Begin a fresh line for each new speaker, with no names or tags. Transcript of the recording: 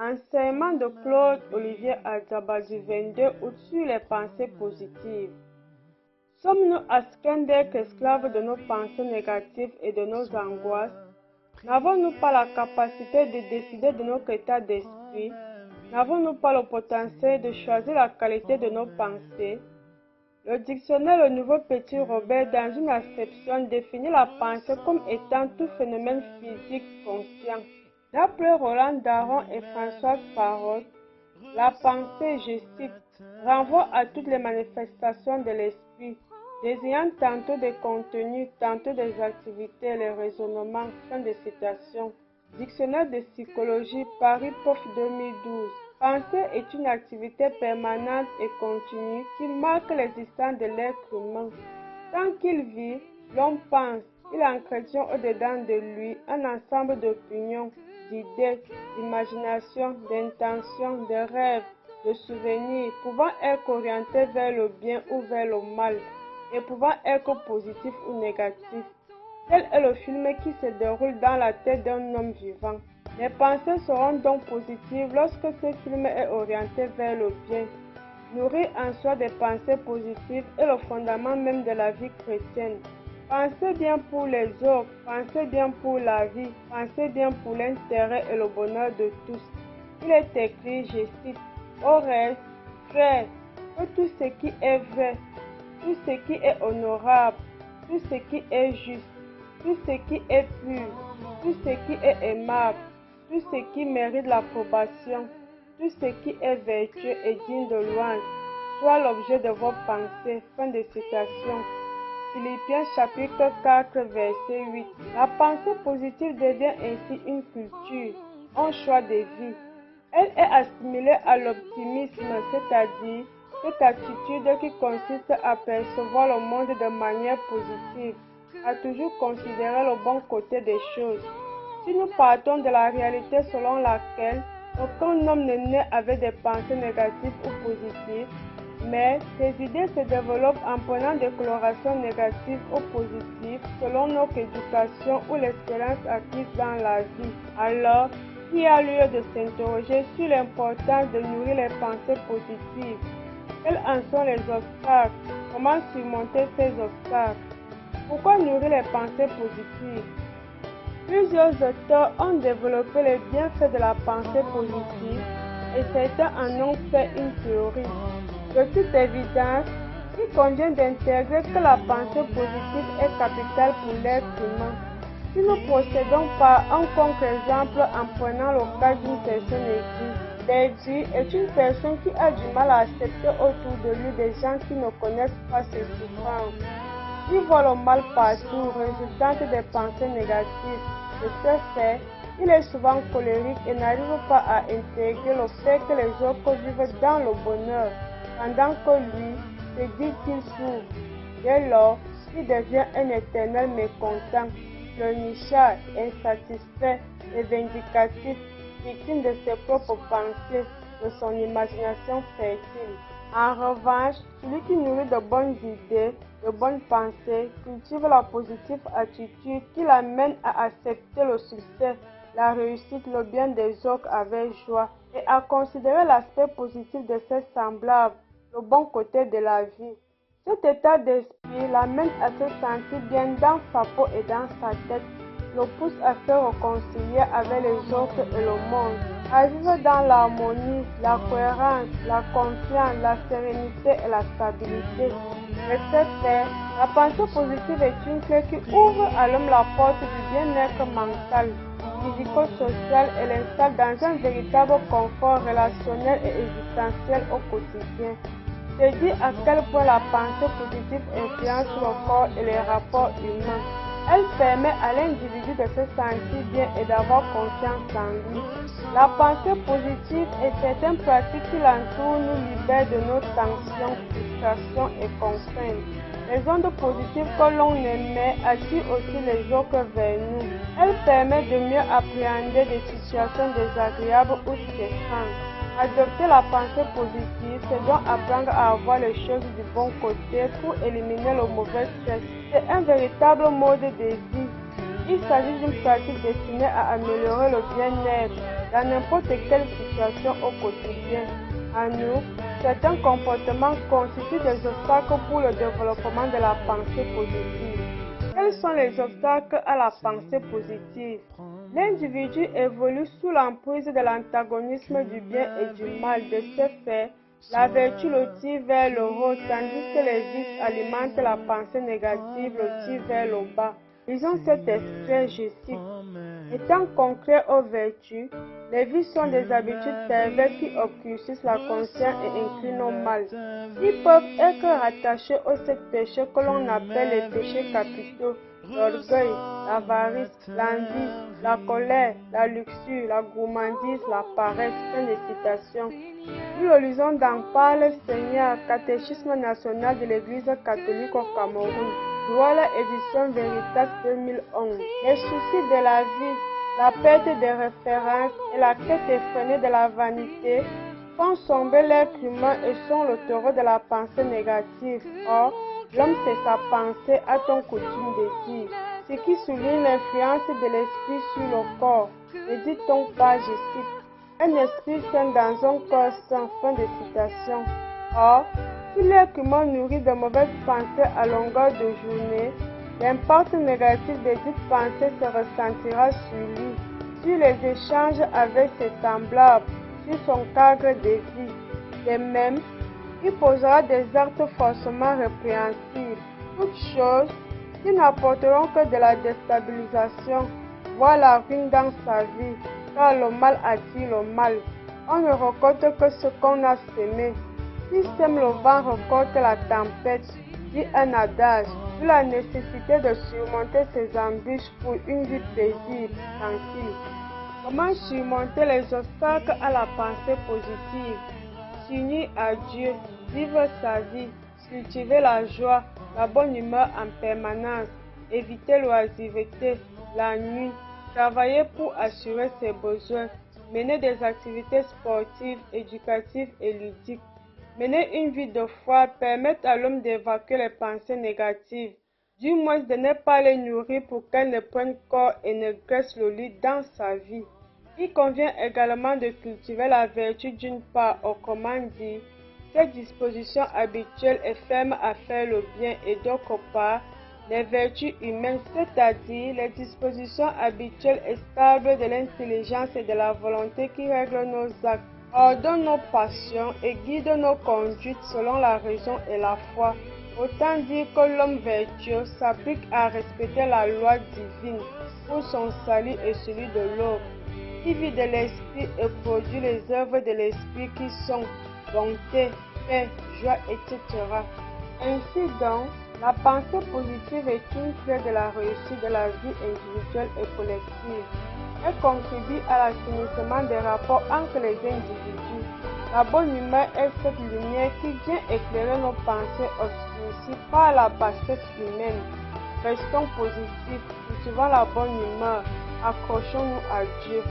Enseignement de Claude Olivier Adzaba du 22 août sur les pensées positives. Sommes-nous astreinte d'être esclaves de nos pensées négatives et de nos angoisses? N'avons-nous pas la capacité de décider de notre état d'esprit? N'avons-nous pas le potentiel de choisir la qualité de nos pensées? Le dictionnaire Le Nouveau Petit Robert, dans une acception, définit la pensée comme étant tout phénomène physique conscient. D'après Roland Daron et Françoise Parot, la pensée, je cite, renvoie à toutes les manifestations de l'esprit, désignant tantôt des contenus, tantôt des activités, les raisonnements. Fin de citation. Dictionnaire de psychologie, Paris Prof 2012. Penser est une activité permanente et continue qui marque l'existence de l'être humain. Tant qu'il vit, l'homme pense. Il entretient au-dedans de lui un ensemble d'opinions, d'idées, d'imagination, d'intentions, de rêves, de souvenirs, pouvant être orientés vers le bien ou vers le mal, et pouvant être positifs ou négatifs. Tel est le film qui se déroule dans la tête d'un homme vivant. Les pensées seront donc positives lorsque ce film est orienté vers le bien. Nourrir en soi des pensées positives est le fondament même de la vie chrétienne. Pensez bien pour les autres, pensez bien pour la vie, pensez bien pour l'intérêt et le bonheur de tous. Il est écrit, je cite, « Au reste, frères, que tout ce qui est vrai, tout ce qui est honorable, tout ce qui est juste, tout ce qui est pur, tout ce qui est aimable, tout ce qui mérite l'approbation, tout ce qui est vertueux et digne de louange, soit l'objet de vos pensées. » Fin de citation. Philippiens chapitre 4 verset 8. La pensée positive devient ainsi une culture, un choix de vie. Elle est assimilée à l'optimisme, c'est-à-dire cette attitude qui consiste à percevoir le monde de manière positive, à toujours considérer le bon côté des choses. Si nous partons de la réalité selon laquelle aucun homme n'est né avec des pensées négatives ou positives, mais ces idées se développent en prenant des colorations négatives ou positives selon notre éducation ou l'expérience acquise dans la vie. Alors, il y a lieu de s'interroger sur l'importance de nourrir les pensées positives. Quels en sont les obstacles? Comment surmonter ces obstacles? Pourquoi nourrir les pensées positives? Plusieurs auteurs ont développé les bienfaits de la pensée positive et certains en ont fait une théorie. De toute évidence, il convient d'intégrer que la pensée positive est capitale pour l'être humain. Si nous procédons par un contre-exemple en prenant le cas d'une personne aiguë, l'aiguë est une personne qui a du mal à accepter autour de lui des gens qui ne connaissent pas ses souffrances. Il voit le mal partout, résultant des pensées négatives. De ce fait, il est souvent colérique et n'arrive pas à intégrer le fait que les autres vivent dans le bonheur, pendant que lui se dit qu'il souffre. Dès lors, il devient un éternel mécontent, pleurnichard, insatisfait et vindicatif, victime de ses propres pensées, de son imagination fertile. En revanche, celui qui nourrit de bonnes idées, de bonnes pensées, cultive la positive attitude qui l'amène à accepter le succès, la réussite, le bien des autres avec joie et à considérer l'aspect positif de ses semblables, le bon côté de la vie. Cet état d'esprit l'amène à se sentir bien dans sa peau et dans sa tête, le pousse à se réconcilier avec les autres et le monde, à vivre dans l'harmonie, la cohérence, la confiance, la sérénité et la stabilité. De ce fait, la pensée positive est une clé qui ouvre à l'homme la porte du bien-être mental, physico-social et l'installe dans un véritable confort relationnel et existentiel au quotidien. C'est dire à quel point la pensée positive influence le corps et les rapports humains. Elle permet à l'individu de se sentir bien et d'avoir confiance en lui. La pensée positive et certaines pratiques qui l'entourent nous libèrent de nos tensions, frustrations et contraintes. Les ondes positives que l'on émet attirent aussi les autres vers nous. Elles permettent de mieux appréhender des situations désagréables ou stressantes. Adopter la pensée positive, c'est donc apprendre à voir les choses du bon côté pour éliminer le mauvais stress. C'est un véritable mode de vie. Il s'agit d'une pratique destinée à améliorer le bien-être dans n'importe quelle situation au quotidien. En outre, certains comportements constituent des obstacles pour le développement de la pensée positive. Quels sont les obstacles à la pensée positive? L'individu évolue sous l'emprise de l'antagonisme du bien et du mal. De ce fait, la vertu le tire vers le haut, tandis que les vices alimentent la pensée négative, le tire vers le bas. Lisons cet extrait, je cite. Étant concret aux vertus, les vices sont des habitudes perverses qui obscurcissent la conscience et inclinent au mal. Ils peuvent être rattachés aux 7 péchés que l'on appelle les péchés capitaux: l'orgueil, l'avarice, l'envie, la colère, la luxure, la gourmandise, la paresse. Fin de citation. Nous le lisons dans Parle Seigneur, Catéchisme national de l'Église catholique au Cameroun. Douala édition Veritas 2011. Les soucis de la vie, la perte de référence et la quête effrénée de la vanité font sombrer l'être humain et sont le taureau de la pensée négative. Or, l'homme c'est sa pensée, a-t-on coutume de dire, ce qui souligne l'influence de l'esprit sur le corps. Ne dit-on pas, je cite, un esprit sain dans un corps sain. Fin de citation. Or, si l'être humain nourrit de mauvaises pensées à longueur de journée, l'impact négatif de dites pensées se ressentira sur lui, sur les échanges avec ses semblables, sur son cadre de vie. De même, il posera des actes forcément répréhensibles, toutes choses qui n'apporteront que de la déstabilisation, voire la ruine dans sa vie, car le mal attire le mal. On ne récolte que ce qu'on a semé. Qui sème le vent récolte la tempête, dit un adage, sur la nécessité de surmonter ses embûches pour une vie paisible, tranquille. Comment surmonter les obstacles à la pensée positive? S'unir à Dieu, vivre sa vie, cultiver la joie, la bonne humeur en permanence, éviter l'oisiveté, la nuit, travailler pour assurer ses besoins, mener des activités sportives, éducatives et ludiques. Mener une vie de foi permet à l'homme d'évacuer les pensées négatives, du moins de ne pas les nourrir pour qu'elles ne prennent corps et ne graissent le lit dans sa vie. Il convient également de cultiver la vertu d'une part, autrement dit, cette disposition habituelle et ferme à faire le bien, et d'autre part, les vertus humaines, c'est-à-dire les dispositions habituelles et stables de l'intelligence et de la volonté qui règlent nos actes, ordonnent nos passions et guident nos conduites selon la raison et la foi. Autant dire que l'homme vertueux s'applique à respecter la loi divine pour son salut et celui de l'autre. Il vit de l'esprit et produit les œuvres de l'esprit qui sont bonté, paix, joie, etc. Ainsi donc, la pensée positive est une clé de la réussite de la vie individuelle et collective. Elle contribue à l'assainissement des rapports entre les individus. La bonne humeur est cette lumière qui vient éclairer nos pensées obscurcies par la bassesse humaine. Restons positifs, cultivons la bonne humeur, accrochons-nous à Dieu.